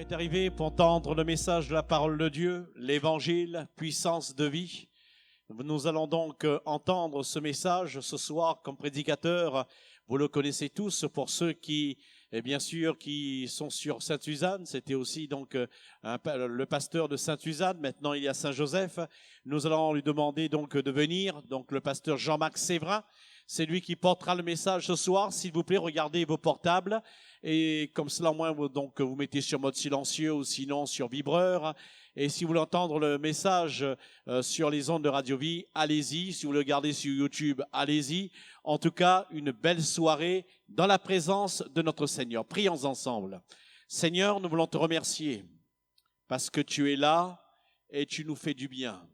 est arrivé pour entendre le message de la parole de Dieu, l'évangile, puissance de vie. Nous allons donc entendre ce message ce soir comme prédicateur. Vous le connaissez tous pour ceux qui, et bien sûr, qui sont sur Sainte-Suzanne. C'était aussi donc le pasteur de Sainte-Suzanne. Maintenant, il y a Saint-Joseph. Nous allons lui demander donc de venir. Donc, le pasteur Jean-Marc Séverin. C'est lui qui portera le message ce soir. S'il vous plaît, regardez vos portables. Et comme cela, au moins, donc, vous mettez sur mode silencieux ou sinon sur vibreur. Et si vous voulez entendre le message sur les ondes de Radio Vie, allez-y. Si vous le regardez sur YouTube, allez-y. En tout cas, une belle soirée dans la présence de notre Seigneur. Prions ensemble. Seigneur, nous voulons te remercier parce que tu es là et tu nous fais du bien.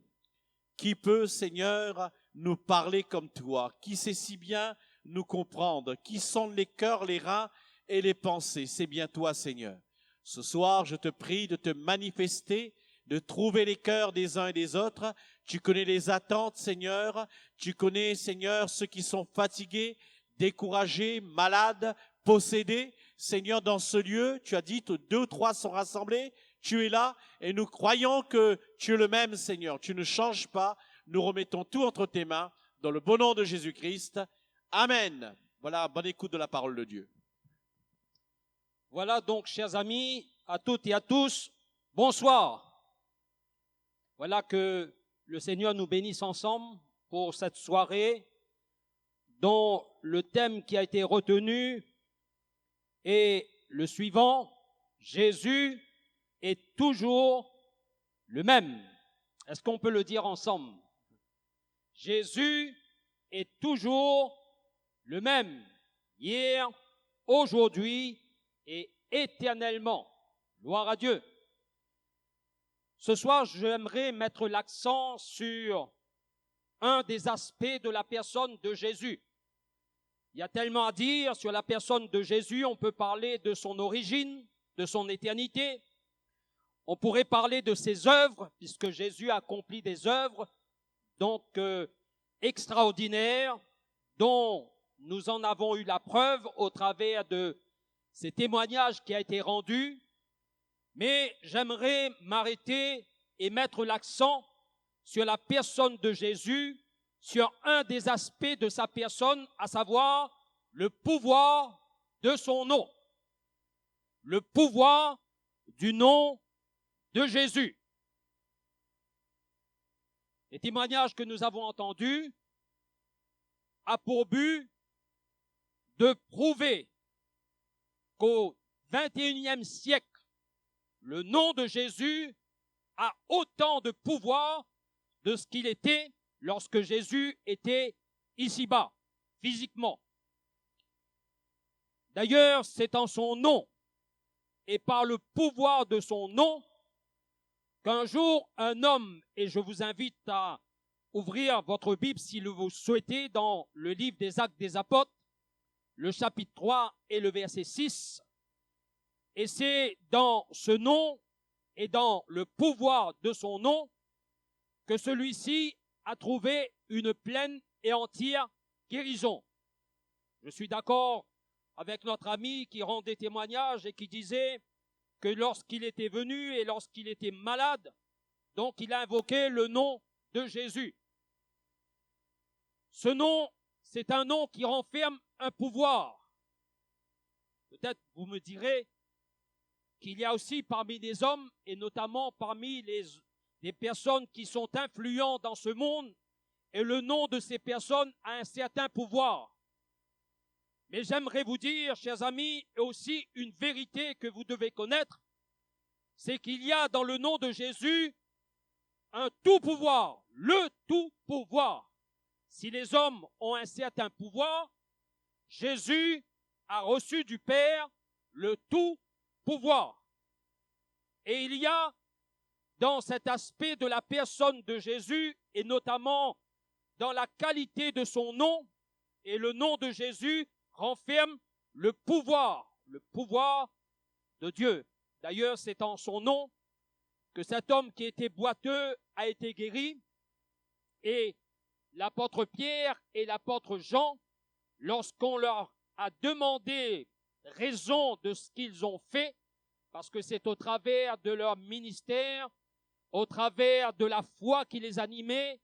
Qui peut, Seigneur, nous parler comme toi? Qui sait si bien nous comprendre? Qui sonde les cœurs, les reins et les pensées? C'est bien toi, Seigneur. Ce soir, je te prie de te manifester, de trouver les cœurs des uns et des autres. Tu connais les attentes, Seigneur. Tu connais, Seigneur, ceux qui sont fatigués, découragés, malades, possédés. Seigneur, dans ce lieu, tu as dit que 2 ou 3 sont rassemblés. Tu es là et nous croyons que tu es le même, Seigneur. Tu ne changes pas. Nous remettons tout entre tes mains dans le beau nom de Jésus-Christ. Amen. Voilà, bonne écoute de la parole de Dieu. Voilà donc, chers amis, à toutes et à tous, bonsoir. Voilà que le Seigneur nous bénisse ensemble pour cette soirée dont le thème qui a été retenu est le suivant: Jésus est toujours le même. Est-ce qu'on peut le dire ensemble? Jésus est toujours le même, hier, aujourd'hui et éternellement. Gloire à Dieu. Ce soir, j'aimerais mettre l'accent sur un des aspects de la personne de Jésus. Il y a tellement à dire sur la personne de Jésus. On peut parler de son origine, de son éternité. On pourrait parler de ses œuvres, puisque Jésus a accompli des œuvres donc extraordinaires, dont nous en avons eu la preuve au travers de ces témoignages qui a été rendus. Mais j'aimerais m'arrêter et mettre l'accent sur la personne de Jésus, sur un des aspects de sa personne, à savoir le pouvoir de son nom. Le pouvoir du nom de Jésus. Les témoignages que nous avons entendus a pour but de prouver qu'au XXIe siècle, le nom de Jésus a autant de pouvoir de ce qu'il était lorsque Jésus était ici-bas, physiquement. D'ailleurs, c'est en son nom et par le pouvoir de son nom qu'un jour, un homme, et je vous invite à ouvrir votre Bible si vous souhaitez dans le livre des Actes des Apôtres, le chapitre 3 et le verset 6, et c'est dans ce nom et dans le pouvoir de son nom que celui-ci a trouvé une pleine et entière guérison. Je suis d'accord avec notre ami qui rend des témoignages et qui disait que lorsqu'il était venu et lorsqu'il était malade, donc il a invoqué le nom de Jésus. Ce nom, c'est un nom qui renferme un pouvoir. Peut-être vous me direz qu'il y a aussi parmi les hommes, et notamment parmi les personnes qui sont influentes dans ce monde, et le nom de ces personnes a un certain pouvoir. Mais j'aimerais vous dire, chers amis, aussi une vérité que vous devez connaître, c'est qu'il y a dans le nom de Jésus un tout pouvoir, le tout pouvoir. Si les hommes ont un certain pouvoir, Jésus a reçu du Père le tout pouvoir. Et il y a dans cet aspect de la personne de Jésus, et notamment dans la qualité de son nom, et le nom de Jésus renferme le pouvoir de Dieu. D'ailleurs, c'est en son nom que cet homme qui était boiteux a été guéri, et l'apôtre Pierre et l'apôtre Jean, lorsqu'on leur a demandé raison de ce qu'ils ont fait, parce que c'est au travers de leur ministère, au travers de la foi qui les animait,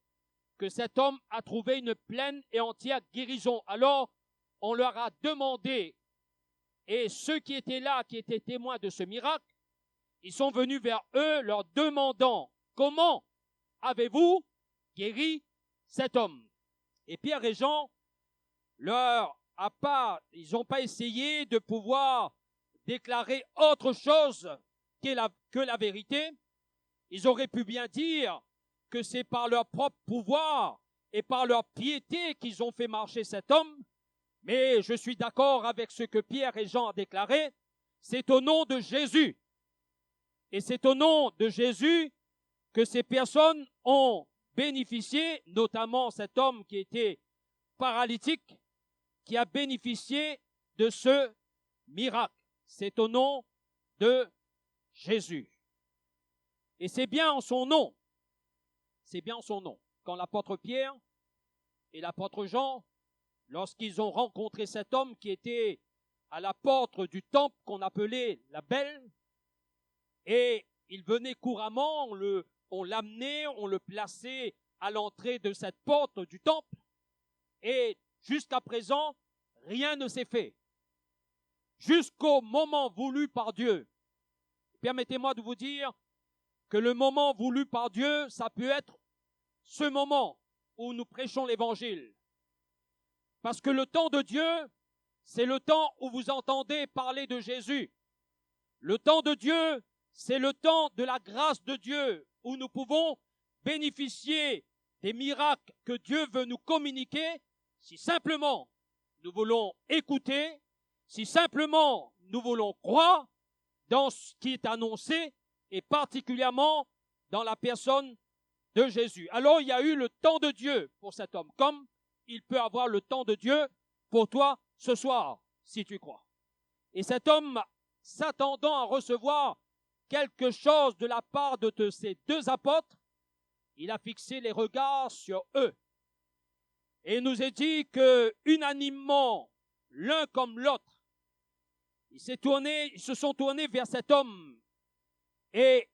que cet homme a trouvé une pleine et entière guérison. Alors, on leur a demandé, et ceux qui étaient là, qui étaient témoins de ce miracle, ils sont venus vers eux leur demandant, comment avez-vous guéri cet homme? Et Pierre et Jean, ils n'ont pas essayé de pouvoir déclarer autre chose que la vérité. Ils auraient pu bien dire que c'est par leur propre pouvoir et par leur piété qu'ils ont fait marcher cet homme. Mais je suis d'accord avec ce que Pierre et Jean ont déclaré. C'est au nom de Jésus. Et c'est au nom de Jésus que ces personnes ont bénéficié, notamment cet homme qui était paralytique, qui a bénéficié de ce miracle. C'est au nom de Jésus. Et c'est bien en son nom. C'est bien en son nom. Quand l'apôtre Pierre et l'apôtre Jean, lorsqu'ils ont rencontré cet homme qui était à la porte du temple qu'on appelait la Belle, et il venait couramment, on l'amenait, on le plaçait à l'entrée de cette porte du temple, et jusqu'à présent, rien ne s'est fait. Jusqu'au moment voulu par Dieu. Permettez-moi de vous dire que le moment voulu par Dieu, ça peut être ce moment où nous prêchons l'évangile. Parce que le temps de Dieu, c'est le temps où vous entendez parler de Jésus. Le temps de Dieu, c'est le temps de la grâce de Dieu, où nous pouvons bénéficier des miracles que Dieu veut nous communiquer, si simplement nous voulons écouter, si simplement nous voulons croire dans ce qui est annoncé, et particulièrement dans la personne de Jésus. Alors il y a eu le temps de Dieu pour cet homme, comme il peut avoir le temps de Dieu pour toi ce soir, si tu crois. Et cet homme, s'attendant à recevoir quelque chose de la part de ces deux apôtres, il a fixé les regards sur eux. Et il nous est dit que unanimement, l'un comme l'autre, ils se sont tournés vers cet homme. Et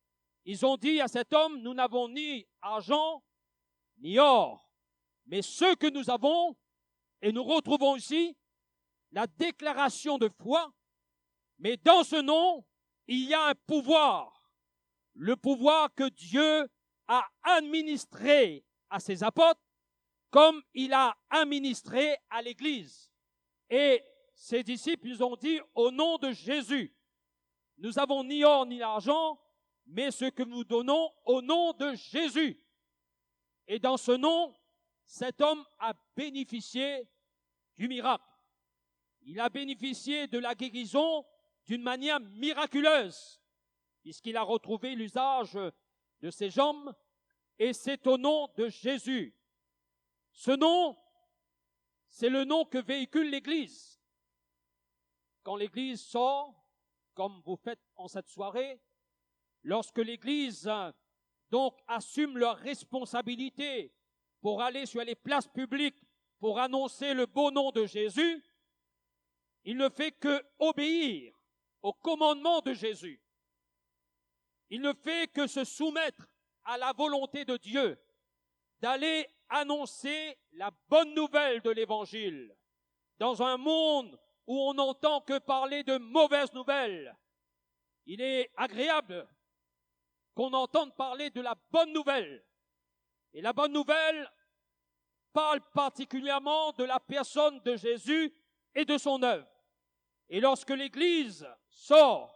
ils ont dit à cet homme, nous n'avons ni argent, ni or, mais ce que nous avons, et nous retrouvons ici la déclaration de foi, mais dans ce nom, il y a un pouvoir, le pouvoir que Dieu a administré à ses apôtres, comme il a administré à l'Église. Et ses disciples, ils ont dit, au nom de Jésus, nous avons ni or ni argent, mais ce que nous donnons au nom de Jésus. Et dans ce nom, cet homme a bénéficié du miracle. Il a bénéficié de la guérison d'une manière miraculeuse, puisqu'il a retrouvé l'usage de ses jambes, et c'est au nom de Jésus. Ce nom, c'est le nom que véhicule l'Église. Quand l'Église sort, comme vous faites en cette soirée, lorsque l'Église donc assume leur responsabilité pour aller sur les places publiques pour annoncer le beau nom de Jésus, il ne fait que obéir au commandement de Jésus. Il ne fait que se soumettre à la volonté de Dieu, d'aller annoncer la bonne nouvelle de l'Évangile dans un monde où on n'entend que parler de mauvaises nouvelles. Il est agréable qu'on entende parler de la bonne nouvelle. Et la bonne nouvelle parle particulièrement de la personne de Jésus et de son œuvre. Et lorsque l'Église sort,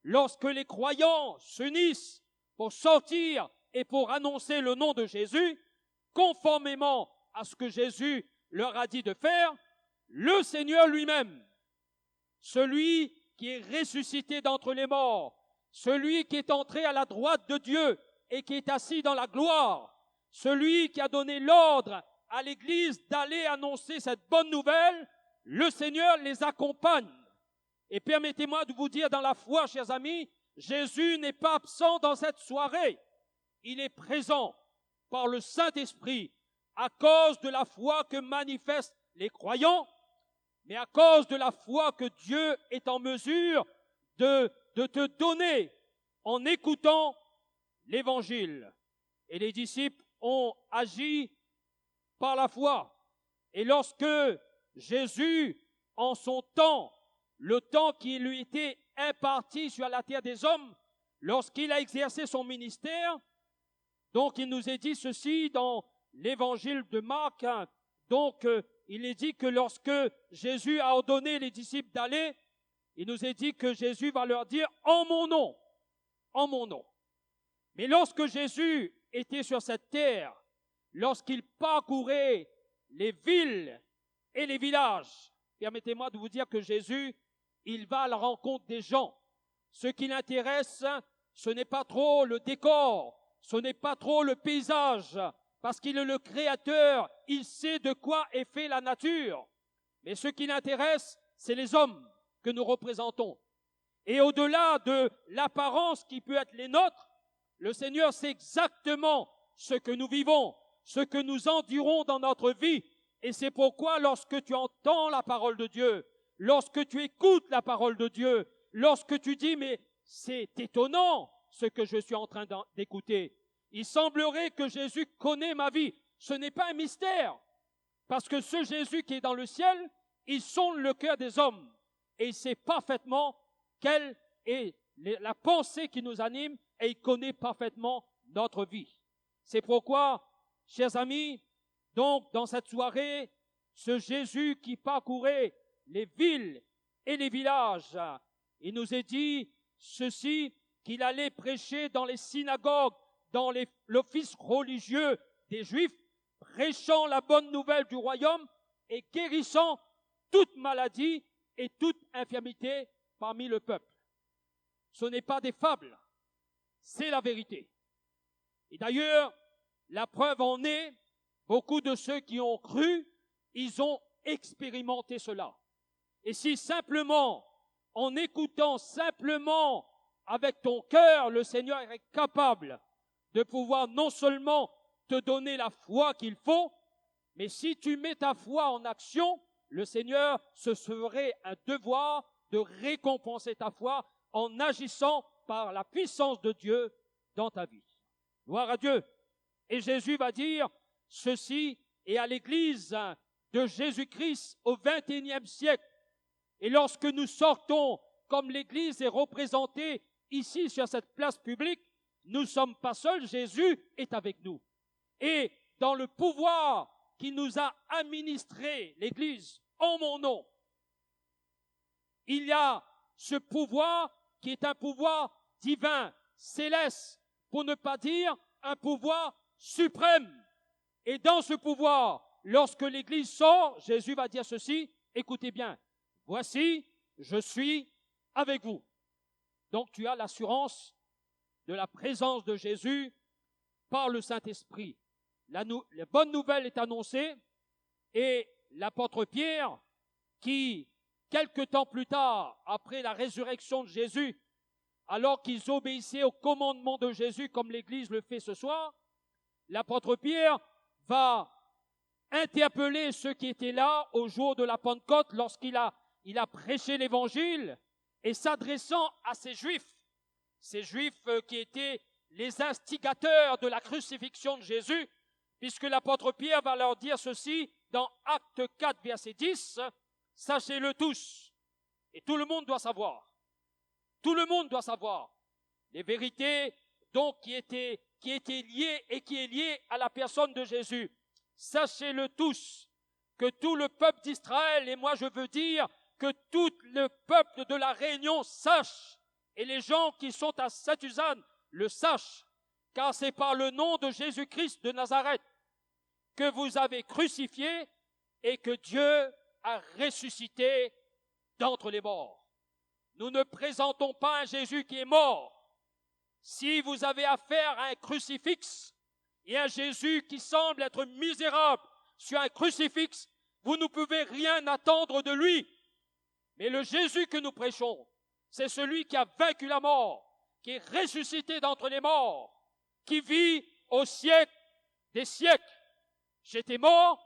lorsque les croyants s'unissent pour sortir et pour annoncer le nom de Jésus, conformément à ce que Jésus leur a dit de faire, le Seigneur lui-même, celui qui est ressuscité d'entre les morts, celui qui est entré à la droite de Dieu et qui est assis dans la gloire, celui qui a donné l'ordre à l'Église d'aller annoncer cette bonne nouvelle, le Seigneur les accompagne. Et permettez-moi de vous dire dans la foi, chers amis, Jésus n'est pas absent dans cette soirée. Il est présent par le Saint-Esprit à cause de la foi que manifestent les croyants, mais à cause de la foi que Dieu est en mesure de de te donner en écoutant l'évangile. Et les disciples ont agi par la foi. Et lorsque Jésus, en son temps, le temps qui lui était imparti sur la terre des hommes, lorsqu'il a exercé son ministère, donc il nous est dit ceci dans l'évangile de Marc, donc il est dit que lorsque Jésus a ordonné les disciples d'aller, il nous est dit que Jésus va leur dire en mon nom, en mon nom. Mais lorsque Jésus était sur cette terre, lorsqu'il parcourait les villes et les villages, permettez-moi de vous dire que Jésus, il va à la rencontre des gens. Ce qui l'intéresse, ce n'est pas trop le décor, ce n'est pas trop le paysage, parce qu'il est le créateur, il sait de quoi est fait la nature. Mais ce qui l'intéresse, c'est les hommes que nous représentons. Et au-delà de l'apparence qui peut être les nôtres, le Seigneur sait exactement ce que nous vivons, ce que nous endurons dans notre vie. Et c'est pourquoi lorsque tu entends la parole de Dieu, lorsque tu écoutes la parole de Dieu, lorsque tu dis « mais c'est étonnant ce que je suis en train d'écouter », il semblerait que Jésus connaît ma vie. Ce n'est pas un mystère, parce que ce Jésus qui est dans le ciel, il sonde le cœur des hommes et il sait parfaitement quelle est la pensée qui nous anime et il connaît parfaitement notre vie. C'est pourquoi, chers amis, donc dans cette soirée, ce Jésus qui parcourait les villes et les villages, il nous est dit ceci, qu'il allait prêcher dans les synagogues, dans l'office religieux des Juifs, prêchant la bonne nouvelle du royaume et guérissant toute maladie et toute infirmité parmi le peuple. Ce n'est pas des fables, c'est la vérité. Et d'ailleurs, la preuve en est, beaucoup de ceux qui ont cru, ils ont expérimenté cela. Et si simplement, en écoutant simplement avec ton cœur, le Seigneur est capable de pouvoir non seulement te donner la foi qu'il faut, mais si tu mets ta foi en action, le Seigneur se ferait un devoir de récompenser ta foi en agissant par la puissance de Dieu dans ta vie. Gloire à Dieu. Et Jésus va dire ceci est à l'Église de Jésus-Christ au XXIe siècle. Et lorsque nous sortons, comme l'Église est représentée ici sur cette place publique, nous ne sommes pas seuls, Jésus est avec nous. Et dans le pouvoir qui nous a administré l'Église en mon nom, il y a ce pouvoir qui est un pouvoir divin, céleste, pour ne pas dire un pouvoir suprême. Et dans ce pouvoir, lorsque l'Église sort, Jésus va dire ceci, écoutez bien, voici, je suis avec vous. Donc tu as l'assurance de la présence de Jésus par le Saint-Esprit. La bonne nouvelle est annoncée et l'apôtre Pierre, qui, quelque temps plus tard, après la résurrection de Jésus, alors qu'ils obéissaient au commandement de Jésus comme l'Église le fait ce soir, l'apôtre Pierre va interpeller ceux qui étaient là au jour de la Pentecôte lorsqu'il a prêché l'Évangile et s'adressant à ces Juifs qui étaient les instigateurs de la crucifixion de Jésus, puisque l'apôtre Pierre va leur dire ceci dans Acte 4, verset 10, « Sachez-le tous ». Et tout le monde doit savoir. Tout le monde doit savoir les vérités donc qui étaient liées et qui est liée à la personne de Jésus. Sachez-le tous, que tout le peuple d'Israël, et moi je veux dire que tout le peuple de la Réunion sache, et les gens qui sont à Saint-Suzanne le sachent, car c'est par le nom de Jésus-Christ de Nazareth que vous avez crucifié et que Dieu a ressuscité d'entre les morts. Nous ne présentons pas un Jésus qui est mort. Si vous avez affaire à un crucifix et un Jésus qui semble être misérable sur un crucifix, vous ne pouvez rien attendre de lui. Mais le Jésus que nous prêchons, c'est celui qui a vaincu la mort, qui est ressuscité d'entre les morts, qui vit au siècle des siècles. J'étais mort,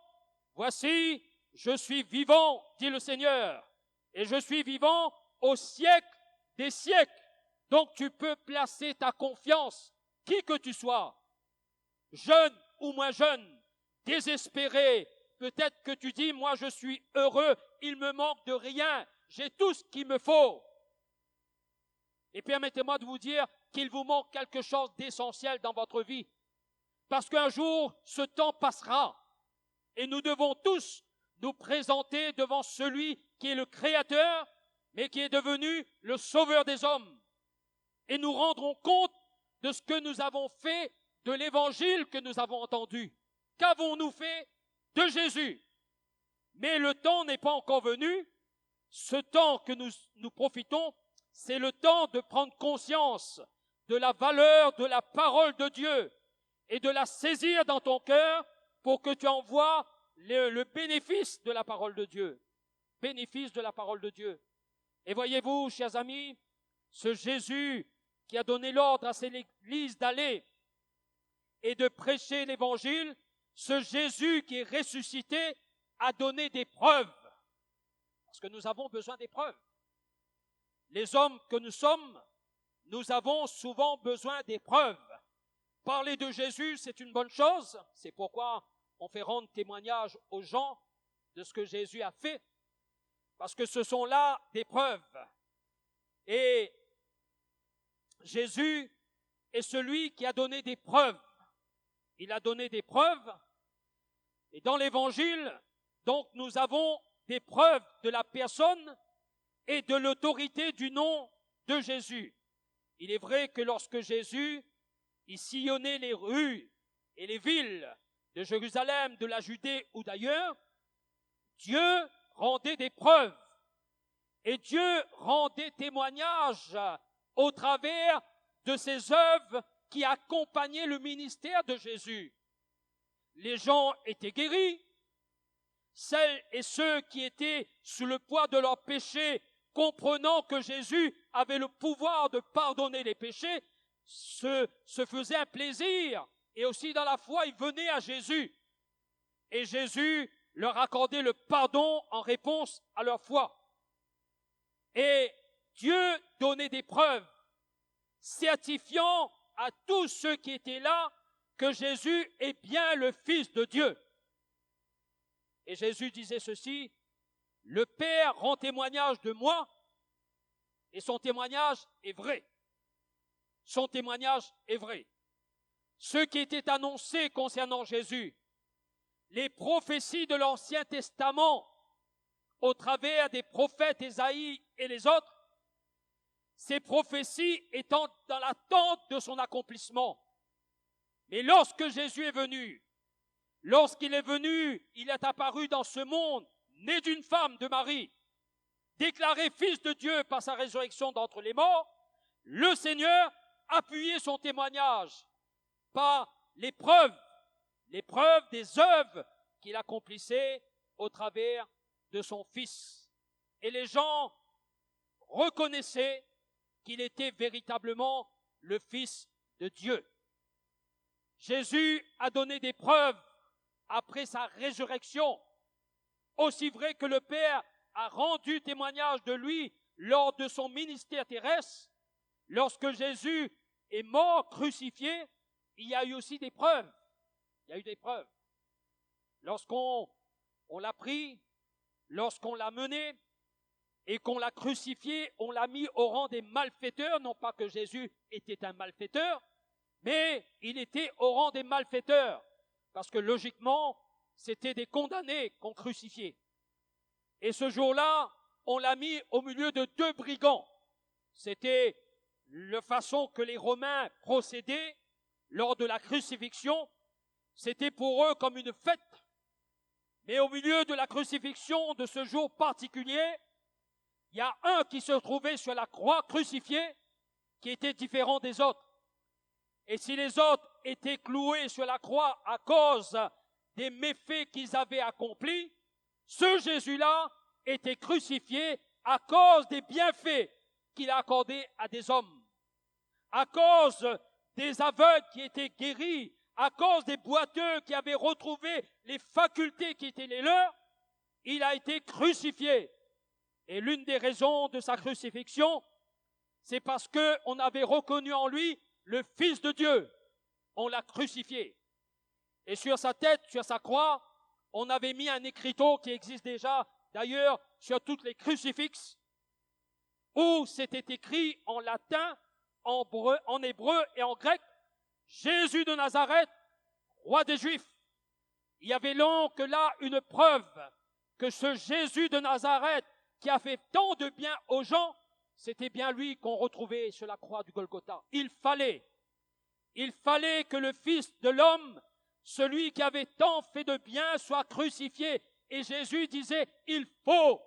voici, je suis vivant, dit le Seigneur, et je suis vivant au siècle des siècles. Donc tu peux placer ta confiance, qui que tu sois, jeune ou moins jeune, désespéré. Peut-être que tu dis, moi je suis heureux, il me manque de rien, j'ai tout ce qu'il me faut. Et permettez-moi de vous dire qu'il vous manque quelque chose d'essentiel dans votre vie. Parce qu'un jour, ce temps passera et nous devons tous nous présenter devant celui qui est le Créateur, mais qui est devenu le Sauveur des hommes. Et nous rendrons compte de ce que nous avons fait, de l'évangile que nous avons entendu. Qu'avons-nous fait de Jésus? Mais le temps n'est pas encore venu. Ce temps que nous profitons, c'est le temps de prendre conscience de la valeur de la parole de Dieu et de la saisir dans ton cœur pour que tu en vois le bénéfice de la parole de Dieu. Bénéfice de la parole de Dieu. Et voyez-vous, chers amis, ce Jésus qui a donné l'ordre à cette église d'aller et de prêcher l'évangile, ce Jésus qui est ressuscité a donné des preuves. Parce que nous avons besoin des preuves. Les hommes que nous sommes, nous avons souvent besoin des preuves. Parler de Jésus, c'est une bonne chose. C'est pourquoi on fait rendre témoignage aux gens de ce que Jésus a fait. Parce que ce sont là des preuves. Et Jésus est celui qui a donné des preuves. Il a donné des preuves. Et dans l'Évangile, donc, nous avons des preuves de la personne et de l'autorité du nom de Jésus. Il est vrai que lorsque Jésus, il sillonnait les rues et les villes de Jérusalem, de la Judée ou d'ailleurs, Dieu rendait des preuves. Et Dieu rendait témoignage au travers de ces œuvres qui accompagnaient le ministère de Jésus. Les gens étaient guéris. Celles et ceux qui étaient sous le poids de leurs péchés, comprenant que Jésus avait le pouvoir de pardonner les péchés, se faisaient un plaisir. Et aussi dans la foi, ils venaient à Jésus. Et Jésus leur accordait le pardon en réponse à leur foi. Et Dieu donnait des preuves, certifiant à tous ceux qui étaient là que Jésus est bien le Fils de Dieu. Et Jésus disait ceci, « Le Père rend témoignage de moi, et son témoignage est vrai. » Son témoignage est vrai. Ce qui était annoncé concernant Jésus, les prophéties de l'Ancien Testament, au travers des prophètes Ésaïe et les autres, ces prophéties étant dans l'attente de son accomplissement. Mais lorsque Jésus est venu, lorsqu'il est venu, il est apparu dans ce monde, né d'une femme, de Marie, déclaré fils de Dieu par sa résurrection d'entre les morts, le Seigneur appuyait son témoignage par les preuves des œuvres qu'il accomplissait au travers de son Fils. Et les gens reconnaissaient qu'il était véritablement le Fils de Dieu. Jésus a donné des preuves après sa résurrection, aussi vrai que le Père a rendu témoignage de lui lors de son ministère terrestre. Lorsque Jésus est mort, crucifié, il y a eu aussi des preuves. Il y a eu des preuves. Lorsqu'on l'a pris, lorsqu'on l'a mené et qu'on l'a crucifié, on l'a mis au rang des malfaiteurs, non pas que Jésus était un malfaiteur, mais il était au rang des malfaiteurs, parce que logiquement, c'était des condamnés qu'on crucifiait. Et ce jour-là, on l'a mis au milieu de deux brigands. C'était la façon que les Romains procédaient lors de la crucifixion. C'était pour eux comme une fête. Mais au milieu de la crucifixion de ce jour particulier, il y a un qui se trouvait sur la croix crucifié, qui était différent des autres. Et si les autres étaient cloués sur la croix à cause des méfaits qu'ils avaient accomplis, ce Jésus-là était crucifié à cause des bienfaits qu'il a accordés à des hommes, à cause des aveugles qui étaient guéris, à cause des boiteux qui avaient retrouvé les facultés qui étaient les leurs. Il a été crucifié. Et l'une des raisons de sa crucifixion, c'est parce qu'on avait reconnu en lui le Fils de Dieu. On l'a crucifié. Et sur sa tête, sur sa croix, on avait mis un écriteau qui existe déjà, d'ailleurs, sur toutes les crucifixes, où c'était écrit en latin, en hébreu et en grec, Jésus de Nazareth, roi des Juifs. Il y avait donc là une preuve que ce Jésus de Nazareth, qui a fait tant de bien aux gens, c'était bien lui qu'on retrouvait sur la croix du Golgotha. Il fallait que le Fils de l'homme, celui qui avait tant fait de bien, soit crucifié. Et Jésus disait, il faut.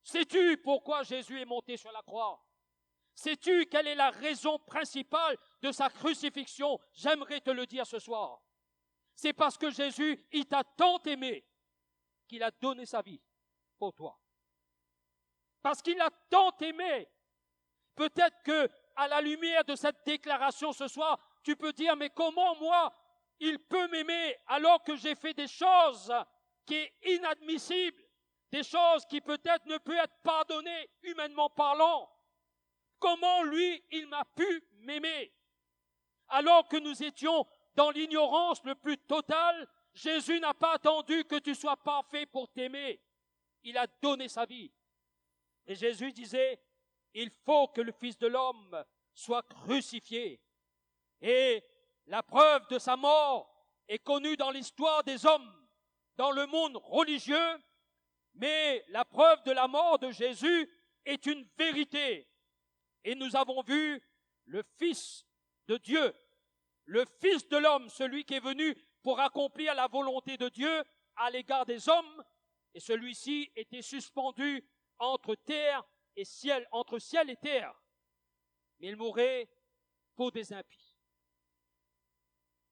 Sais-tu pourquoi Jésus est monté sur la croix? Sais-tu quelle est la raison principale de sa crucifixion? J'aimerais te le dire ce soir. C'est parce que Jésus, il t'a tant aimé qu'il a donné sa vie pour toi. Parce qu'il a tant aimé. Peut-être que, à la lumière de cette déclaration ce soir, tu peux dire, mais comment moi, il peut m'aimer alors que j'ai fait des choses qui sont inadmissibles, des choses qui peut-être ne peuvent être pardonnées humainement parlant. Comment lui, il m'a pu m'aimer? Alors que nous étions dans l'ignorance le plus totale, Jésus n'a pas attendu que tu sois parfait pour t'aimer. Il a donné sa vie. Et Jésus disait, il faut que le Fils de l'homme soit crucifié. Et la preuve de sa mort est connue dans l'histoire des hommes, dans le monde religieux, mais la preuve de la mort de Jésus est une vérité. Et nous avons vu le Fils de Dieu, le Fils de l'homme, celui qui est venu pour accomplir la volonté de Dieu à l'égard des hommes, et celui-ci était suspendu entre terre et ciel, entre ciel et terre. Mais il mourrait pour des impies.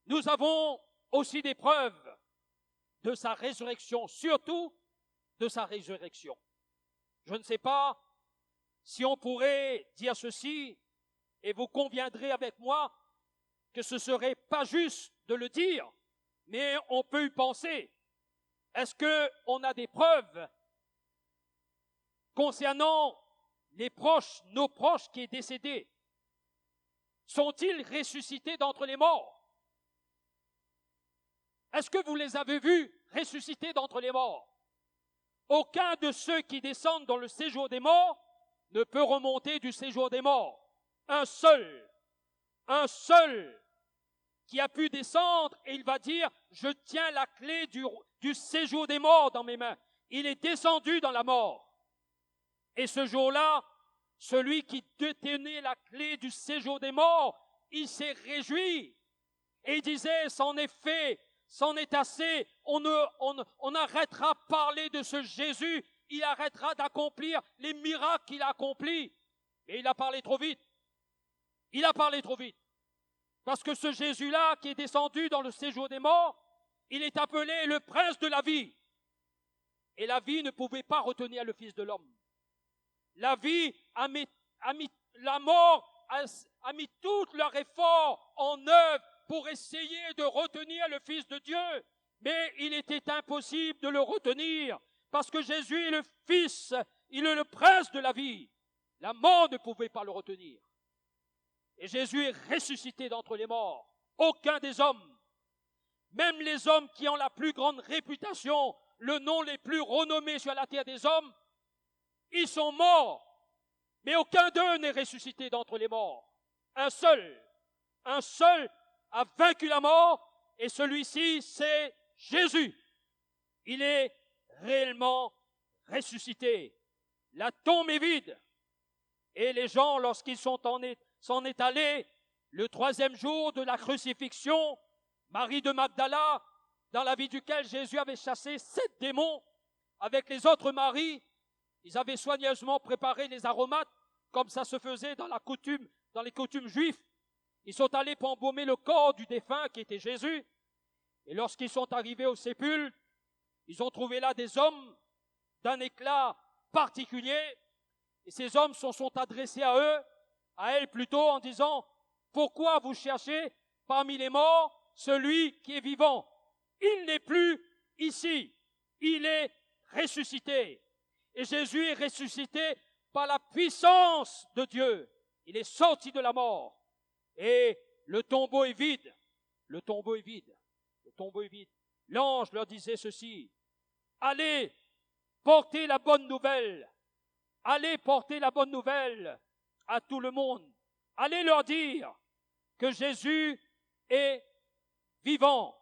Nous avons aussi des preuves de sa résurrection, surtout de sa résurrection. Je ne sais pas si on pourrait dire ceci, et vous conviendrez avec moi que ce serait pas juste de le dire, mais on peut y penser. Est-ce qu'on a des preuves concernant les proches, nos proches qui est décédés? Sont-ils ressuscités d'entre les morts? Est-ce que vous les avez vus ressuscités d'entre les morts? Aucun de ceux qui descendent dans le séjour des morts ne peut remonter du séjour des morts. Un seul qui a pu descendre, et il va dire, je tiens la clé du séjour des morts dans mes mains. Il est descendu dans la mort. Et ce jour-là, celui qui détenait la clé du séjour des morts, il s'est réjoui. Et il disait, c'en est fait, c'en est assez, on arrêtera de parler de ce Jésus, il arrêtera d'accomplir les miracles qu'il a accomplis. Et il a parlé trop vite. Il a parlé trop vite. Parce que ce Jésus-là qui est descendu dans le séjour des morts, il est appelé le prince de la vie. Et la vie ne pouvait pas retenir le Fils de l'homme. La vie la mort a mis tout leur effort en œuvre pour essayer de retenir le Fils de Dieu. Mais il était impossible de le retenir parce que Jésus est le Fils, il est le prince de la vie. La mort ne pouvait pas le retenir. Et Jésus est ressuscité d'entre les morts. Aucun des hommes, même les hommes qui ont la plus grande réputation, le nom les plus renommés sur la terre des hommes, ils sont morts. Mais aucun d'eux n'est ressuscité d'entre les morts. Un seul a vaincu la mort, et celui-ci, c'est Jésus. Il est réellement ressuscité. La tombe est vide. Et les gens, lorsqu'ils s'en est allés, le troisième jour de la crucifixion, Marie de Magdala, dans la vie duquel Jésus avait chassé 7 démons, avec les autres Maries, ils avaient soigneusement préparé les aromates, comme ça se faisait dans les coutumes juives. Ils sont allés pour embaumer le corps du défunt qui était Jésus. Et lorsqu'ils sont arrivés au sépulcre, ils ont trouvé là des hommes d'un éclat particulier. Et ces hommes se sont adressés à elle plutôt, en disant, pourquoi vous cherchez parmi les morts celui qui est vivant? Il n'est plus ici, il est ressuscité. Et Jésus est ressuscité par la puissance de Dieu. il est sorti de la mort. Et le tombeau est vide. Le tombeau est vide. Le tombeau est vide. L'ange leur disait ceci: allez, portez la bonne nouvelle. Allez porter la bonne nouvelle à tout le monde. Allez leur dire que Jésus est vivant.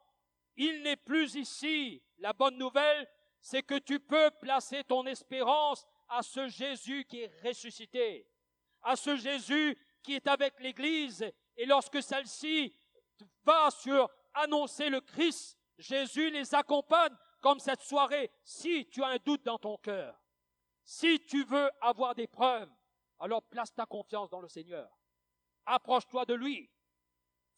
Il n'est plus ici. La bonne nouvelle, c'est que tu peux placer ton espérance à ce Jésus qui est ressuscité, à ce Jésus qui est avec l'Église. Et lorsque celle-ci va sur annoncer le Christ, Jésus les accompagne, comme cette soirée. Si tu as un doute dans ton cœur, si tu veux avoir des preuves, alors place ta confiance dans le Seigneur. Approche-toi de lui.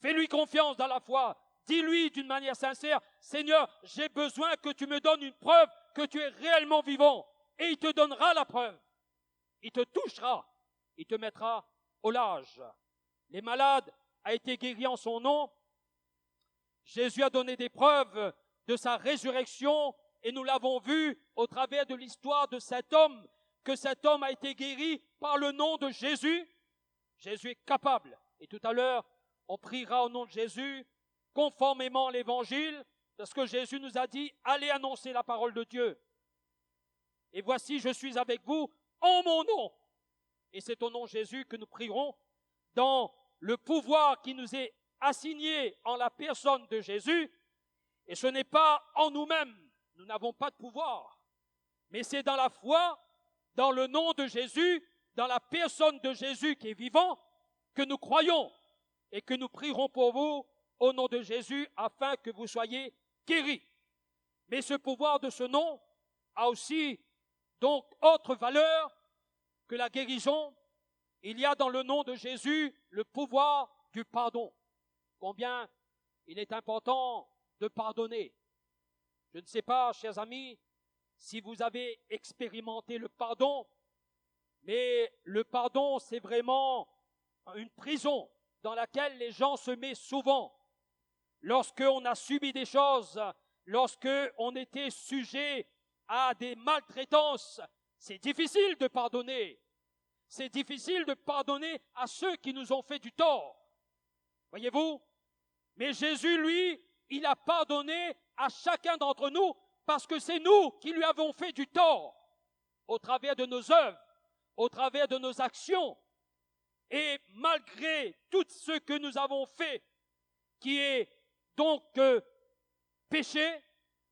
Fais-lui confiance dans la foi. Dis-lui d'une manière sincère: Seigneur, j'ai besoin que tu me donnes une preuve que tu es réellement vivant. Et il te donnera la preuve. Il te touchera. Il te mettra au large. Les malades ont été guéris en son nom. Jésus a donné des preuves de sa résurrection et nous l'avons vu au travers de l'histoire de cet homme, que cet homme a été guéri par le nom de Jésus. Jésus est capable. Et tout à l'heure, on priera au nom de Jésus, conformément à l'Évangile, parce que Jésus nous a dit: allez annoncer la parole de Dieu. Et voici, je suis avec vous en mon nom. Et c'est au nom de Jésus que nous prierons dans le pouvoir qui nous est assigné en la personne de Jésus. Et ce n'est pas en nous-mêmes, nous n'avons pas de pouvoir, mais c'est dans la foi, dans le nom de Jésus, dans la personne de Jésus qui est vivant, que nous croyons et que nous prierons pour vous au nom de Jésus afin que vous soyez guéris. Mais ce pouvoir de ce nom a aussi donc autre valeur que la guérison. Il y a dans le nom de Jésus le pouvoir du pardon. Combien il est important de pardonner. Je ne sais pas, chers amis, si vous avez expérimenté le pardon, mais le pardon, c'est vraiment une prison dans laquelle les gens se mettent souvent. Lorsqu'on a subi des choses, lorsqu'on était sujet à des maltraitances, c'est difficile de pardonner. C'est difficile de pardonner à ceux qui nous ont fait du tort. Voyez-vous? Mais Jésus, lui, il a pardonné à chacun d'entre nous parce que c'est nous qui lui avons fait du tort au travers de nos œuvres, au travers de nos actions. Et malgré tout ce que nous avons fait, qui est donc péché,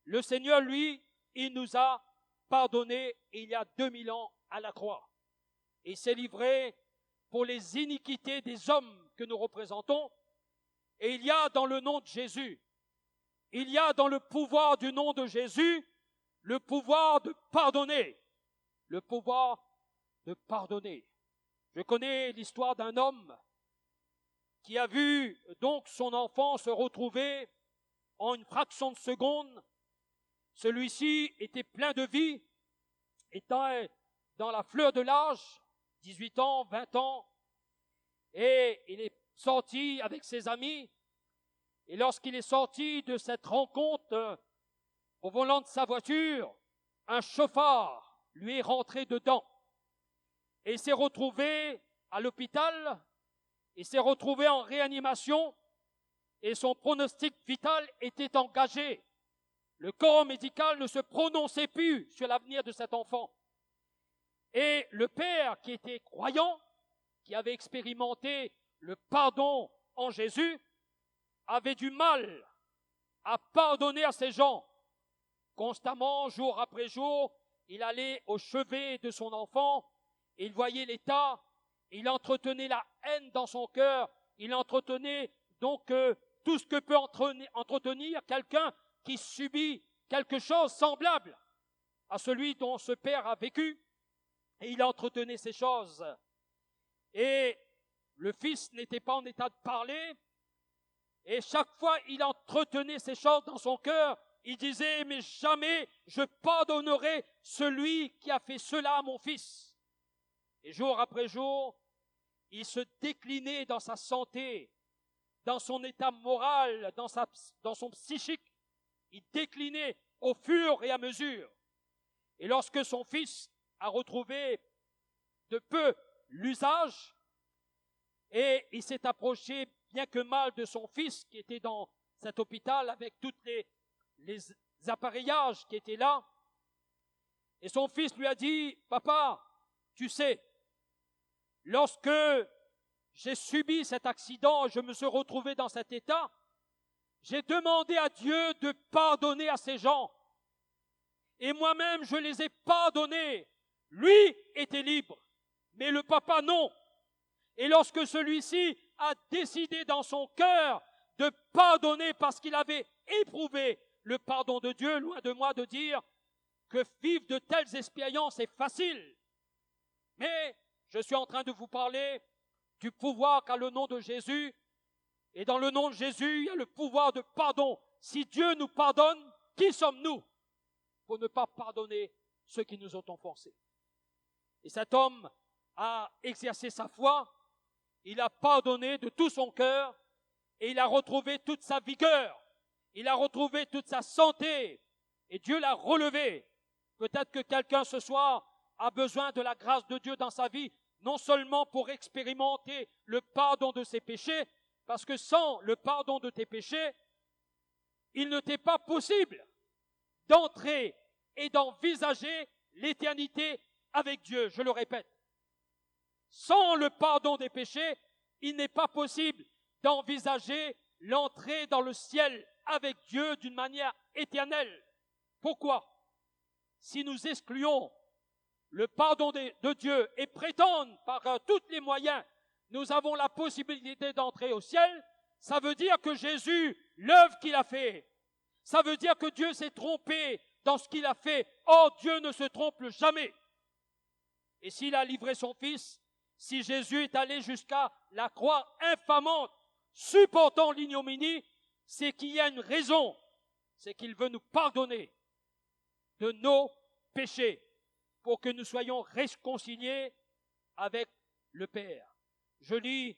le Seigneur, lui, il nous a pardonné il y a 2000 ans à la croix. Et il s'est livré pour les iniquités des hommes que nous représentons. Et il y a dans le nom de Jésus, il y a dans le pouvoir du nom de Jésus, le pouvoir de pardonner. Le pouvoir de pardonner. Je connais l'histoire d'un homme qui a vu donc son enfant se retrouver en une fraction de seconde. Celui-ci était plein de vie, étant dans la fleur de l'âge, 18 ans, 20 ans, et il est sorti avec ses amis. Et lorsqu'il est sorti de cette rencontre au volant de sa voiture, un chauffard lui est rentré dedans. Et il s'est retrouvé à l'hôpital, il s'est retrouvé en réanimation et son pronostic vital était engagé. Le corps médical ne se prononçait plus sur l'avenir de cet enfant. Et le père, qui était croyant, qui avait expérimenté le pardon en Jésus, avait du mal à pardonner à ces gens. Constamment, jour après jour, il allait au chevet de son enfant, et il voyait l'état, il entretenait la haine dans son cœur, il entretenait donc tout ce que peut entretenir quelqu'un qui subit quelque chose semblable à celui dont ce père a vécu, et il entretenait ces choses. Et le fils n'était pas en état de parler, et chaque fois il entretenait ces choses dans son cœur. Il disait: mais jamais je pardonnerai celui qui a fait cela à mon fils. Et jour après jour, il se déclinait dans sa santé, dans son état moral, dans son psychique. Il déclinait au fur et à mesure. Et lorsque son fils a retrouvé de peu l'usage, et il s'est approché bien que mal de son fils qui était dans cet hôpital avec tous les appareillages qui étaient là. Et son fils lui a dit, « Papa, tu sais, lorsque j'ai subi cet accident, je me suis retrouvé dans cet état, j'ai demandé à Dieu de pardonner à ces gens. Et moi-même, je les ai pardonnés. Lui était libre, mais le papa non. Et lorsque celui-ci a décidé dans son cœur de pardonner parce qu'il avait éprouvé le pardon de Dieu, loin de moi de dire que vivre de telles expériences est facile. Mais je suis en train de vous parler du pouvoir qu'a le nom de Jésus. Et dans le nom de Jésus, il y a le pouvoir de pardon. Si Dieu nous pardonne, qui sommes-nous pour ne pas pardonner ceux qui nous ont offensés? Et cet homme a exercé sa foi, il a pardonné de tout son cœur et il a retrouvé toute sa vigueur, il a retrouvé toute sa santé et Dieu l'a relevé. Peut-être que quelqu'un ce soir a besoin de la grâce de Dieu dans sa vie, non seulement pour expérimenter le pardon de ses péchés, parce que sans le pardon de tes péchés, il ne t'est pas possible d'entrer et d'envisager l'éternité avec Dieu. Je le répète. Sans le pardon des péchés, il n'est pas possible d'envisager l'entrée dans le ciel avec Dieu d'une manière éternelle. Pourquoi? Si nous excluons le pardon de Dieu et prétendons par tous les moyens, nous avons la possibilité d'entrer au ciel, ça veut dire que Jésus, l'œuvre qu'il a fait, ça veut dire que Dieu s'est trompé dans ce qu'il a fait. Or, Dieu ne se trompe jamais. Et s'il a livré son Fils, si Jésus est allé jusqu'à la croix infamante, supportant l'ignominie, c'est qu'il y a une raison, c'est qu'il veut nous pardonner de nos péchés pour que nous soyons réconciliés avec le Père. Je lis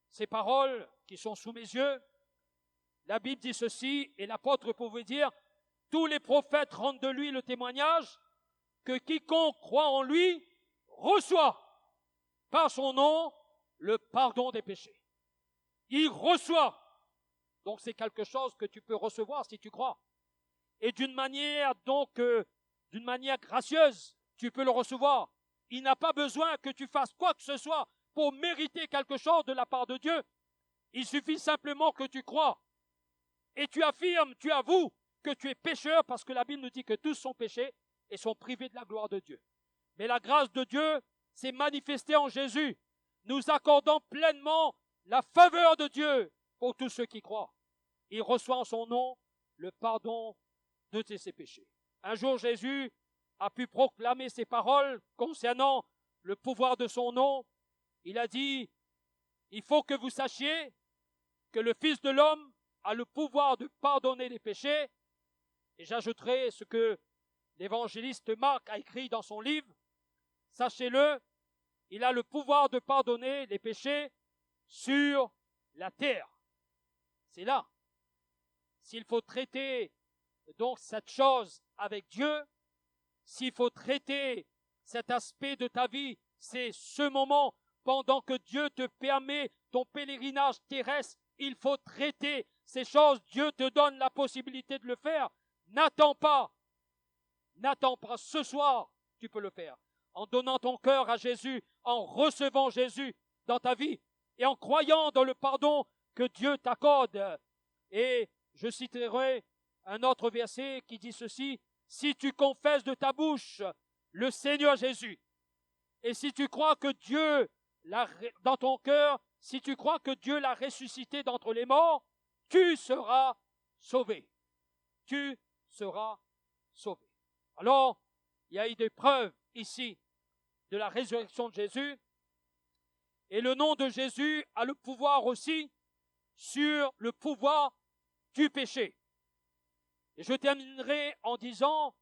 ces paroles qui sont sous mes yeux. La Bible dit ceci, et l'apôtre pouvait dire, tous les prophètes rendent de lui le témoignage que quiconque croit en lui reçoit par son nom le pardon des péchés. Il reçoit. Donc c'est quelque chose que tu peux recevoir si tu crois. Et d'une manière d'une manière gracieuse, tu peux le recevoir. Il n'a pas besoin que tu fasses quoi que ce soit pour mériter quelque chose de la part de Dieu. Il suffit simplement que tu crois. Et tu affirmes, tu avoues que tu es pécheur parce que la Bible nous dit que tous sont péchés et sont privés de la gloire de Dieu. Mais la grâce de Dieu s'est manifestée en Jésus, nous accordant pleinement la faveur de Dieu pour tous ceux qui croient. Il reçoit en son nom le pardon de ses péchés. Un jour, Jésus a pu proclamer ces paroles concernant le pouvoir de son nom. Il a dit, il faut que vous sachiez que le Fils de l'homme a le pouvoir de pardonner les péchés. Et j'ajouterai ce que l'évangéliste Marc a écrit dans son livre. Sachez-le, il a le pouvoir de pardonner les péchés sur la terre. C'est là. S'il faut traiter donc cette chose avec Dieu, s'il faut traiter cet aspect de ta vie, c'est ce moment pendant que Dieu te permet ton pèlerinage terrestre, il faut traiter ces choses. Dieu te donne la possibilité de le faire. N'attends pas. Ce soir, tu peux le faire. En donnant ton cœur à Jésus, en recevant Jésus dans ta vie et en croyant dans le pardon que Dieu t'accorde. Et je citerai un autre verset qui dit ceci, si tu confesses de ta bouche le Seigneur Jésus, et si tu crois que Dieu dans ton cœur, si tu crois que Dieu l'a ressuscité d'entre les morts, tu seras sauvé. Tu seras sauvé. Alors, il y a eu des preuves ici de la résurrection de Jésus, et le nom de Jésus a le pouvoir aussi sur le pouvoir du péché. Et je terminerai en disant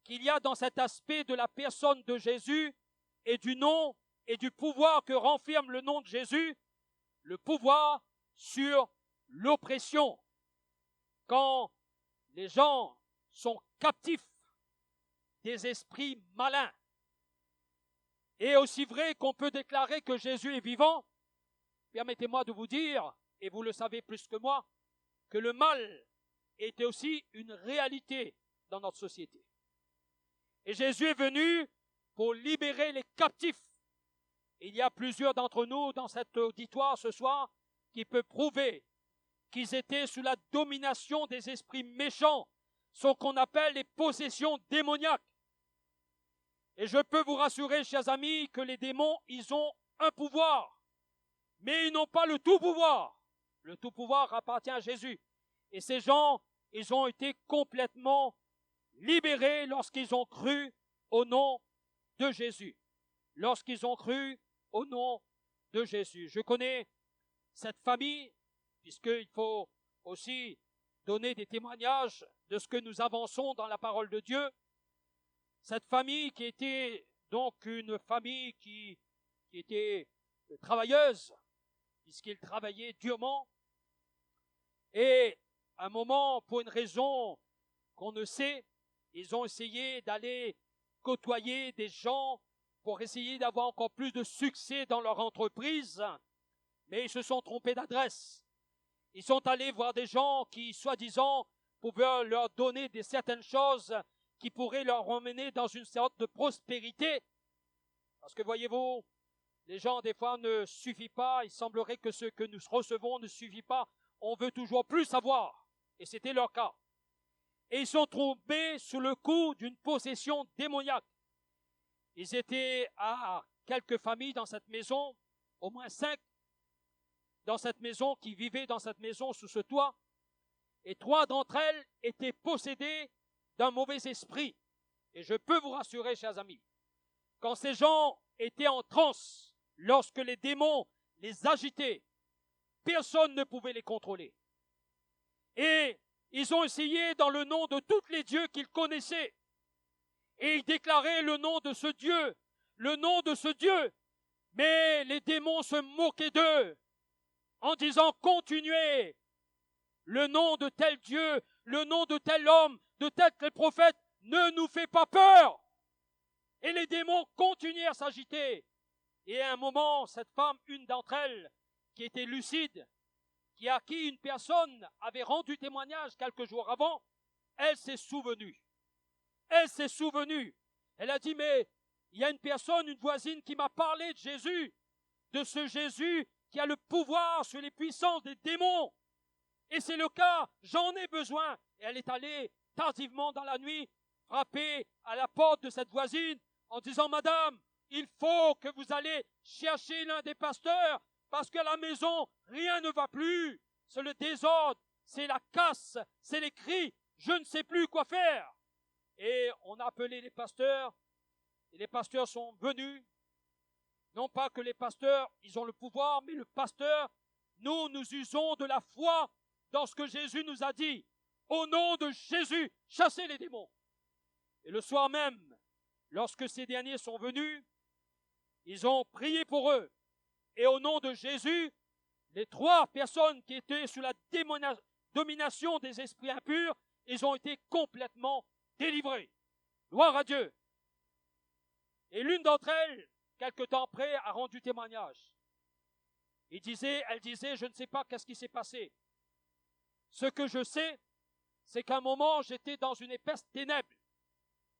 qu'il y a dans cet aspect de la personne de Jésus et du nom et du pouvoir que renferme le nom de Jésus, le pouvoir sur l'oppression. Quand les gens sont captifs des esprits malins, et aussi vrai qu'on peut déclarer que Jésus est vivant, permettez-moi de vous dire, et vous le savez plus que moi, que le mal était aussi une réalité dans notre société. Et Jésus est venu pour libérer les captifs. Il y a plusieurs d'entre nous dans cet auditoire ce soir qui peuvent prouver qu'ils étaient sous la domination des esprits méchants, ce qu'on appelle les possessions démoniaques. Et je peux vous rassurer, chers amis, que les démons, ils ont un pouvoir, mais ils n'ont pas le tout pouvoir. Le tout pouvoir appartient à Jésus. Et ces gens, ils ont été complètement libérés lorsqu'ils ont cru au nom de Jésus. Lorsqu'ils ont cru au nom de Jésus. Je connais cette famille, puisqu'il faut aussi donner des témoignages de ce que nous avançons dans la parole de Dieu. Cette famille qui était donc une famille qui était travailleuse, puisqu'ils travaillaient durement. Et à un moment, pour une raison qu'on ne sait, ils ont essayé d'aller côtoyer des gens pour essayer d'avoir encore plus de succès dans leur entreprise, mais ils se sont trompés d'adresse. Ils sont allés voir des gens qui, soi-disant, pouvaient leur donner certaines choses qui pourraient leur emmener dans une sorte de prospérité. Parce que, voyez-vous, les gens, des fois, ne suffit pas. Il semblerait que ce que nous recevons ne suffit pas. On veut toujours plus savoir. Et c'était leur cas. Et ils sont tombés sous le coup d'une possession démoniaque. Ils étaient à quelques familles dans cette maison, au moins 5, dans cette maison, qui vivaient dans cette maison sous ce toit. Et 3 d'entre elles étaient possédées d'un mauvais esprit. Et je peux vous rassurer, chers amis, quand ces gens étaient en transe, lorsque les démons les agitaient, personne ne pouvait les contrôler. Et ils ont essayé dans le nom de tous les dieux qu'ils connaissaient. Et ils déclaraient le nom de ce Dieu, le nom de ce Dieu. Mais les démons se moquaient d'eux en disant « Continuez, le nom de tel Dieu, le nom de tel homme, de tel prophète ne nous fait pas peur. » Et les démons continuaient à s'agiter. Et à un moment, cette femme, une d'entre elles, qui était lucide, à qui une personne avait rendu témoignage quelques jours avant, elle s'est souvenue. Elle s'est souvenue. Elle a dit, mais il y a une personne, une voisine qui m'a parlé de Jésus, de ce Jésus qui a le pouvoir sur les puissances des démons. Et c'est le cas, j'en ai besoin. Et elle est allée tardivement dans la nuit, frapper à la porte de cette voisine en disant, madame, il faut que vous allez chercher l'un des pasteurs parce qu'à la maison, rien ne va plus. C'est le désordre, c'est la casse, c'est les cris, je ne sais plus quoi faire. Et on a appelé les pasteurs, et les pasteurs sont venus. Non pas que les pasteurs, ils ont le pouvoir, mais le pasteur, nous usons de la foi dans ce que Jésus nous a dit. Au nom de Jésus, chassez les démons. Et le soir même, lorsque ces derniers sont venus, ils ont prié pour eux. Et au nom de Jésus, les 3 personnes qui étaient sous la domination des esprits impurs, ils ont été complètement délivrés. Gloire à Dieu. Et l'une d'entre elles, quelque temps après, a rendu témoignage. Elle disait, je ne sais pas qu'est-ce qui s'est passé. Ce que je sais, c'est qu'à un moment, j'étais dans une épaisse ténèbre.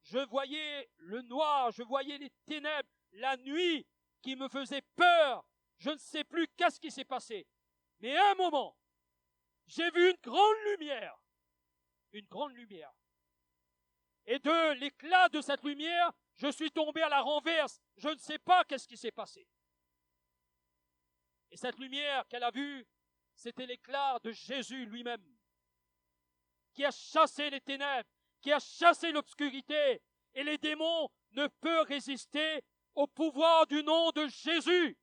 Je voyais le noir, je voyais les ténèbres, la nuit qui me faisait peur. Je ne sais plus qu'est-ce qui s'est passé. Mais à un moment, j'ai vu une grande lumière. Une grande lumière. Et de l'éclat de cette lumière, je suis tombé à la renverse. Je ne sais pas qu'est-ce qui s'est passé. Et cette lumière qu'elle a vue, c'était l'éclat de Jésus lui-même, qui a chassé les ténèbres, qui a chassé l'obscurité. Et les démons ne peuvent résister au pouvoir du nom de Jésus.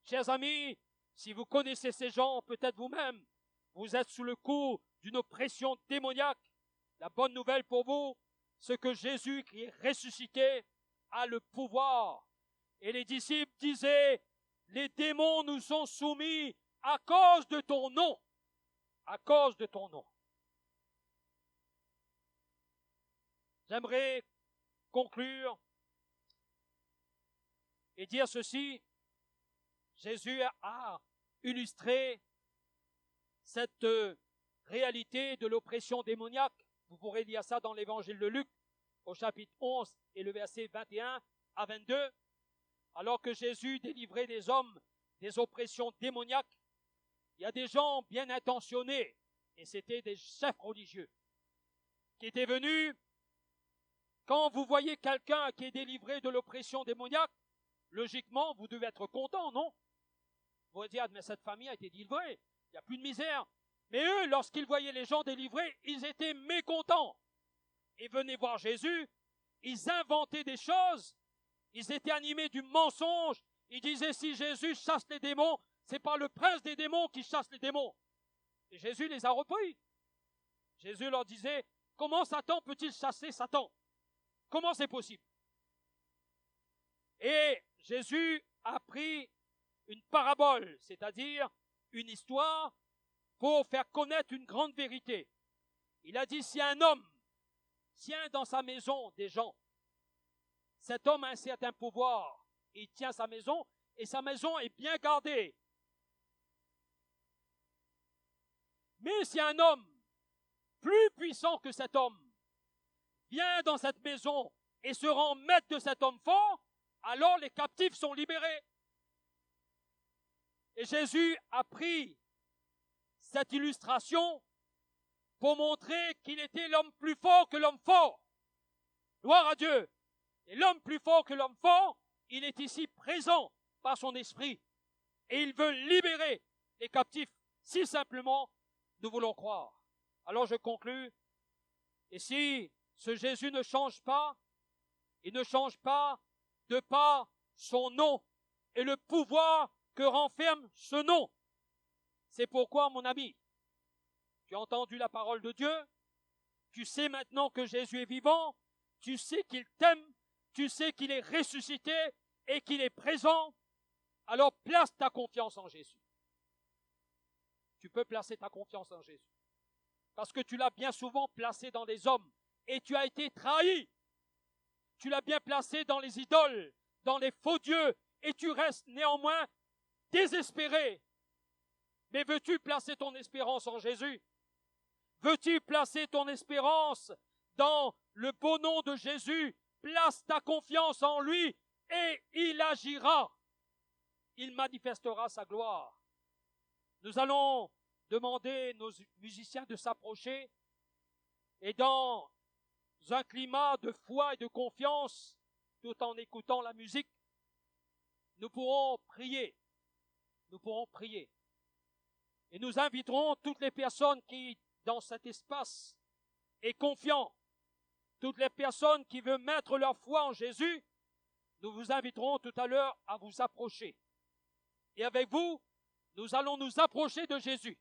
Chers amis, si vous connaissez ces gens, peut-être vous-même, vous êtes sous le coup d'une oppression démoniaque. La bonne nouvelle pour vous, c'est que Jésus, qui est ressuscité, a le pouvoir. Et les disciples disaient, les démons nous sont soumis à cause de ton nom. À cause de ton nom. J'aimerais conclure et dire ceci. Jésus a illustré cette réalité de l'oppression démoniaque. Vous pourrez lire ça dans l'évangile de Luc, au chapitre 11 et le verset 21 à 22. Alors que Jésus délivrait des hommes des oppressions démoniaques, il y a des gens bien intentionnés, et c'était des chefs religieux, qui étaient venus. Quand vous voyez quelqu'un qui est délivré de l'oppression démoniaque, logiquement, vous devez être content, non? Vous allez dire, mais cette famille a été délivrée, il n'y a plus de misère. Mais eux, lorsqu'ils voyaient les gens délivrés, ils étaient mécontents. Ils venaient voir Jésus, ils inventaient des choses, ils étaient animés du mensonge. Ils disaient, si Jésus chasse les démons, c'est pas le prince des démons qui chasse les démons. Et Jésus les a repris. Jésus leur disait, comment Satan peut-il chasser Satan? Comment c'est possible? Et Jésus a pris une parabole, c'est-à-dire une histoire, pour faire connaître une grande vérité. Il a dit, si un homme tient dans sa maison des gens, cet homme a un certain pouvoir, il tient sa maison, et sa maison est bien gardée. Mais si un homme plus puissant que cet homme vient dans cette maison et se rend maître de cet homme fort, alors les captifs sont libérés. Et Jésus a pris cette illustration pour montrer qu'il était l'homme plus fort que l'homme fort. Gloire à Dieu. Et l'homme plus fort que l'homme fort, il est ici présent par son esprit. Et il veut libérer les captifs, si simplement nous voulons croire. Alors je conclus. Et si ce Jésus ne change pas, il ne change pas de par son nom et le pouvoir que renferme ce nom. C'est pourquoi, mon ami, tu as entendu la parole de Dieu, tu sais maintenant que Jésus est vivant, tu sais qu'il t'aime, tu sais qu'il est ressuscité et qu'il est présent, alors place ta confiance en Jésus. Tu peux placer ta confiance en Jésus. Parce que tu l'as bien souvent placé dans les hommes et tu as été trahi. Tu l'as bien placé dans les idoles, dans les faux dieux et tu restes néanmoins désespéré. Mais veux-tu placer ton espérance en Jésus? Veux-tu placer ton espérance dans le beau nom de Jésus? Place ta confiance en lui et il agira. Il manifestera sa gloire. Nous allons demander nos musiciens de s'approcher et dans un climat de foi et de confiance, tout en écoutant la musique, nous pourrons prier. Nous pourrons prier. Et nous inviterons toutes les personnes qui, dans cet espace, est confiant, toutes les personnes qui veulent mettre leur foi en Jésus, nous vous inviterons tout à l'heure à vous approcher. Et avec vous, nous allons nous approcher de Jésus.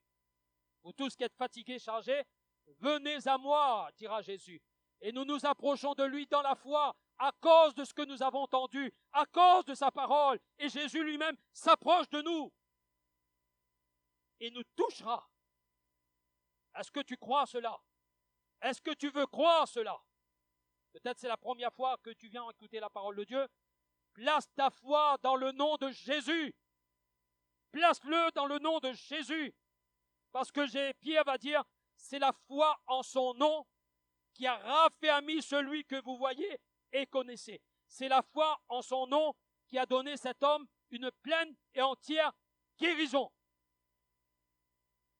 Vous tous qui êtes fatigués, chargés, venez à moi, dira Jésus. Et nous nous approchons de lui dans la foi, à cause de ce que nous avons entendu, à cause de sa parole. Et Jésus lui-même s'approche de nous et nous touchera. Est-ce que tu crois cela? Est-ce que tu veux croire cela? Peut-être c'est la première fois que tu viens écouter la parole de Dieu. Place ta foi dans le nom de Jésus. Place-le dans le nom de Jésus. Parce que Pierre va dire, c'est la foi en son nom qui a raffermi celui que vous voyez et connaissez. C'est la foi en son nom qui a donné cet homme une pleine et entière guérison.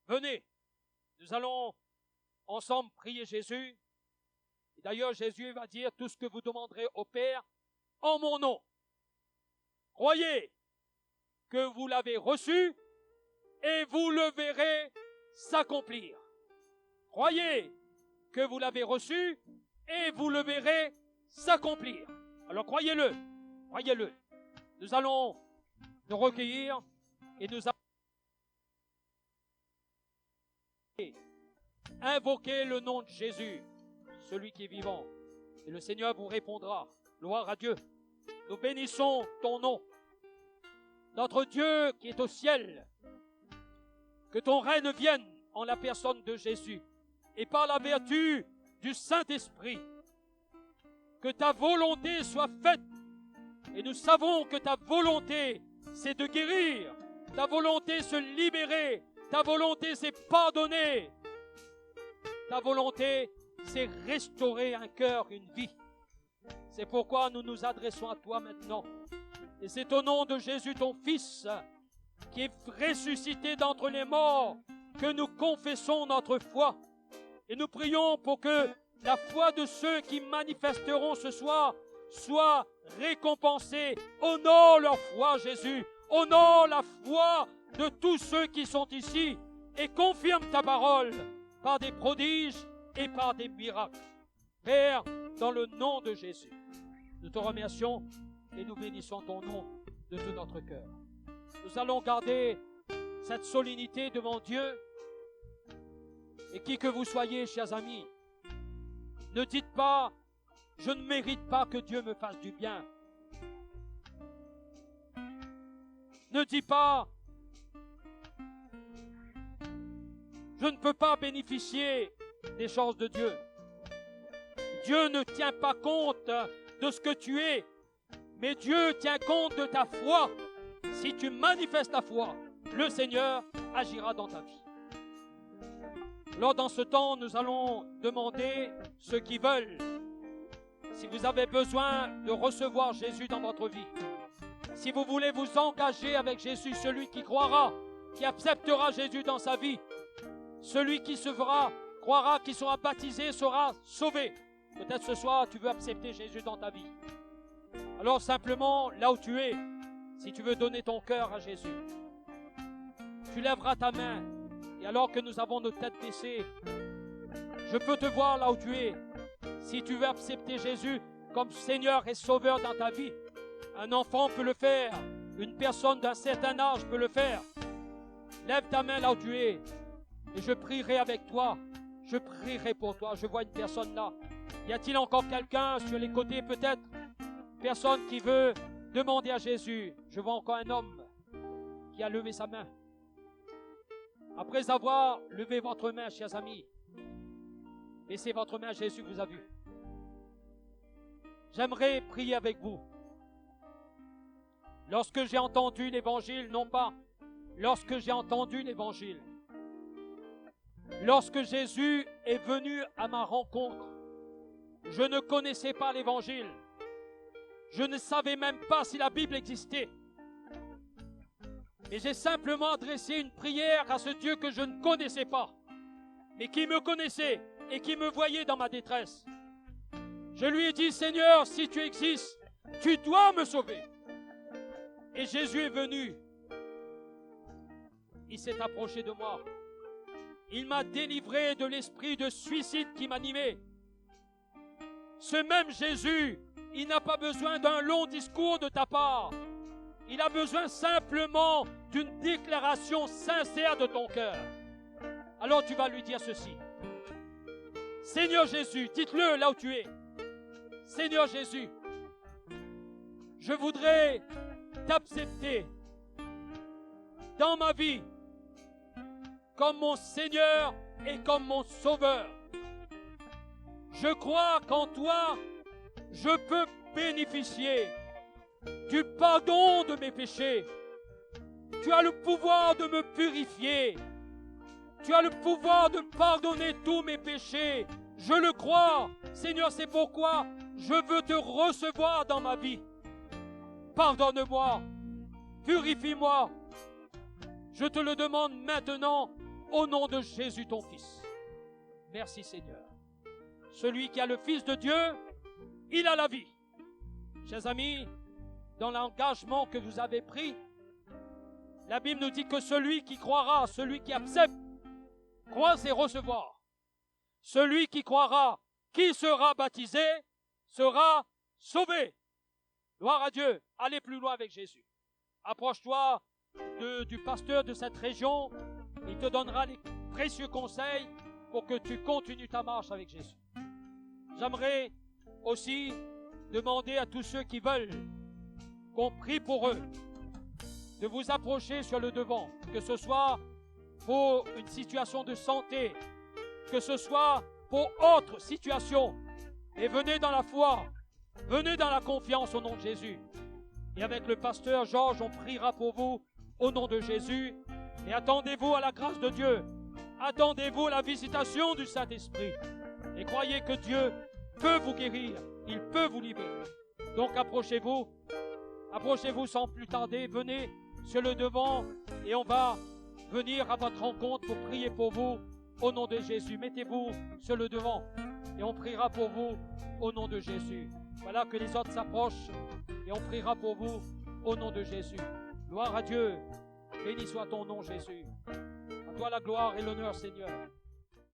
Venez, nous allons ensemble prier Jésus. Et d'ailleurs, Jésus va dire tout ce que vous demanderez au Père en mon nom. Croyez que vous l'avez reçu et vous le verrez s'accomplir. Croyez que vous l'avez reçu et vous le verrez s'accomplir. Alors croyez-le, croyez-le. Nous allons nous recueillir et nous invoquer le nom de Jésus, celui qui est vivant. Et le Seigneur vous répondra. Gloire à Dieu. Nous bénissons ton nom. Notre Dieu qui est au ciel, que ton règne vienne en la personne de Jésus et par la vertu du Saint-Esprit. Que ta volonté soit faite. Et nous savons que ta volonté c'est de guérir. Ta volonté, c'est libérer. Ta volonté, c'est pardonner. Ta volonté, c'est restaurer un cœur, une vie. C'est pourquoi nous nous adressons à toi maintenant. Et c'est au nom de Jésus, ton Fils, qui est ressuscité d'entre les morts, que nous confessons notre foi. Et nous prions pour que la foi de ceux qui manifesteront ce soir soit récompensée. Honore leur foi, Jésus. Honore la foi de tous ceux qui sont ici. Et confirme ta parole par des prodiges et par des miracles. Père, dans le nom de Jésus, nous te remercions et nous bénissons ton nom de tout notre cœur. Nous allons garder cette solennité devant Dieu. Et qui que vous soyez, chers amis, ne dites pas « Je ne mérite pas que Dieu me fasse du bien ». Ne dis pas « Je ne peux pas bénéficier des choses de Dieu ». Dieu ne tient pas compte de ce que tu es, mais Dieu tient compte de ta foi. Si tu manifestes ta foi, le Seigneur agira dans ta vie. Alors dans ce temps, nous allons demander ceux qui veulent, si vous avez besoin de recevoir Jésus dans votre vie, si vous voulez vous engager avec Jésus, celui qui croira, qui acceptera Jésus dans sa vie, celui qui se fera, croira, qui sera baptisé, sera sauvé. Peut-être ce soir, tu veux accepter Jésus dans ta vie. Alors simplement, là où tu es, si tu veux donner ton cœur à Jésus, tu lèveras ta main. Et alors que nous avons nos têtes baissées, je peux te voir là où tu es. Si tu veux accepter Jésus comme Seigneur et Sauveur dans ta vie, un enfant peut le faire, une personne d'un certain âge peut le faire. Lève ta main là où tu es et je prierai avec toi. Je prierai pour toi. Je vois une personne là. Y a-t-il encore quelqu'un sur les côtés peut-être? Personne qui veut demander à Jésus. Je vois encore un homme qui a levé sa main. Après avoir levé votre main, chers amis, baissez votre main, Jésus vous a vu. J'aimerais prier avec vous. Lorsque j'ai entendu l'évangile, non pas lorsque j'ai entendu l'évangile, lorsque Jésus est venu à ma rencontre, je ne connaissais pas l'évangile. Je ne savais même pas si la Bible existait. Et j'ai simplement adressé une prière à ce Dieu que je ne connaissais pas, mais qui me connaissait et qui me voyait dans ma détresse. Je lui ai dit, Seigneur, si tu existes, tu dois me sauver. Et Jésus est venu. Il s'est approché de moi. Il m'a délivré de l'esprit de suicide qui m'animait. Ce même Jésus, il n'a pas besoin d'un long discours de ta part. Il a besoin simplement d'une déclaration sincère de ton cœur. Alors tu vas lui dire ceci. Seigneur Jésus, dites-le là où tu es. Seigneur Jésus, je voudrais t'accepter dans ma vie comme mon Seigneur et comme mon Sauveur. Je crois qu'en toi, je peux bénéficier du pardon de mes péchés. Tu as le pouvoir de me purifier. Tu as le pouvoir de pardonner tous mes péchés. Je le crois. Seigneur, c'est pourquoi je veux te recevoir dans ma vie. Pardonne-moi. Purifie-moi. Je te le demande maintenant au nom de Jésus ton Fils. Merci Seigneur. Celui qui a le Fils de Dieu, il a la vie. Chers amis, dans l'engagement que vous avez pris, la Bible nous dit que celui qui croira, celui qui accepte, croit et recevoir. Celui qui croira, qui sera baptisé, sera sauvé. Gloire à Dieu. Allez plus loin avec Jésus. Approche-toi du pasteur de cette région. Il te donnera les précieux conseils pour que tu continues ta marche avec Jésus. J'aimerais aussi demander à tous ceux qui veulent qu'on prie pour eux de vous approcher sur le devant, que ce soit pour une situation de santé, que ce soit pour autre situation. Et venez dans la foi, venez dans la confiance au nom de Jésus. Et avec le pasteur Georges, on priera pour vous au nom de Jésus. Et attendez-vous à la grâce de Dieu. Attendez-vous à la visitation du Saint-Esprit. Et croyez que Dieu peut vous guérir. Il peut vous libérer. Donc approchez-vous sans plus tarder. Venez sur le devant et on va venir à votre rencontre pour prier pour vous au nom de Jésus. Mettez-vous sur le devant et on priera pour vous au nom de Jésus. Voilà que les autres s'approchent et on priera pour vous au nom de Jésus. Gloire à Dieu. Béni soit ton nom, Jésus. À toi la gloire et l'honneur, Seigneur.